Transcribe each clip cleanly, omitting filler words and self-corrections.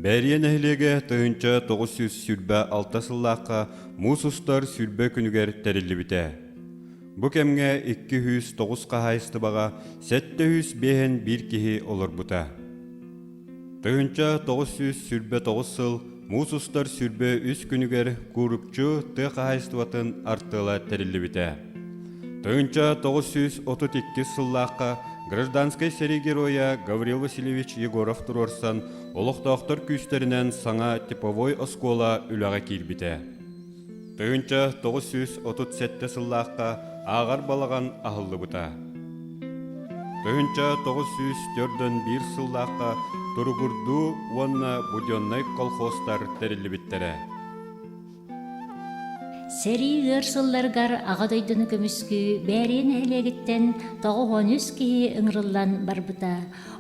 Бәрien әһлеге тыынча 900 сүрбә алта сыллаққа мусустар сүрбә күнігер тәрілі біте. Бұ кәмге 209 қағайысты баға 700 бейін бір кехи олар бұта. Тыынча 900 сүрбә 9 сыл мусустар сүрбә 3 күнігер күріпчу ты қағайысты батын артыла тәрілі біте. Тыынча 932 сыллаққа гражданской сери героя Гаврил Васильевич Егоров турорсан олықтақтар күстерінен саңа типовой оскола үліға келбіте. Тыынча 937 сыллаққа ағар балаған ағылды бұта. Тыынча 904-1 сыллаққа Тургурду онна буденной колхозтар тәрілі біттері. Сери ғырсылларғар ағадойдыны көміскü бәрен әлегіттен 9-13 кеhi ыңрыллан барбыта.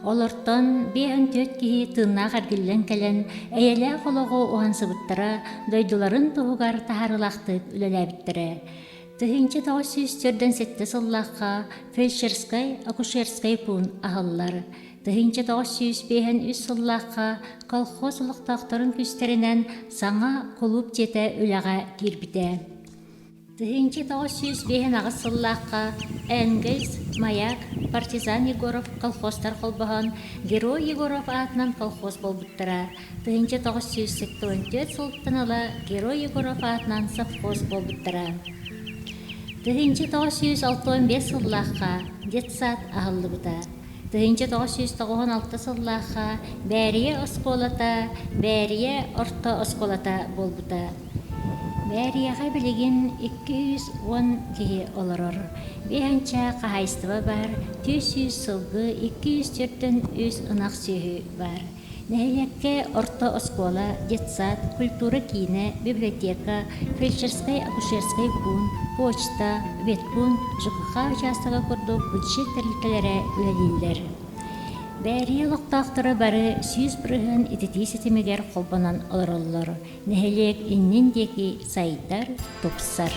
Олортон 5-4 кеhi тынна қаргіллен кәлен әйелі қолығы оғансы бұттыра, дойдыларын тұғығар тахарылақтық үлеләбіттірі. Тыхынчы 907 сыллаққа фельдшерскай, акушерскай пун ағыллар. Тыхынчы 905 сыллаққа колхоз ұлықтақтарын күстерінен саңа колуп жете үліға кирбіте. Тыхынчы 905 ағыз сыллаққа Энгельс, Маяк, Партизан Егоров колхозтар қолбаған Герой Егоров атынан колхоз болбыттыра. Тыхынчы 984 сылттыныла Герой Егоров атынан совхоз болбыттыра. Тыхынчы 965 сыллаққа детсад ағылды бұта. Тыхынчы 996 сыллаққа бәрие осколата, бәрие орта осколата болбыта. Бәрияға білеген 210 кеhi оларыр. Бейінча қағайыстыва бар, 200 сылғы 204-3 ынақ сүйі бар. Нәйлекке орта оскола, детсад, культура кейіне, библиотека, фельдшерскай, акушерскай пун, почта, ветпун, жықыға участығы құрды бүтші тірлікелері үлелілер. Бәрие лоқтақтыры бары сүйіз бұрығын ететі сетімегер қолбанан олар олар. Нәйлек иннен деки сайдар топсар.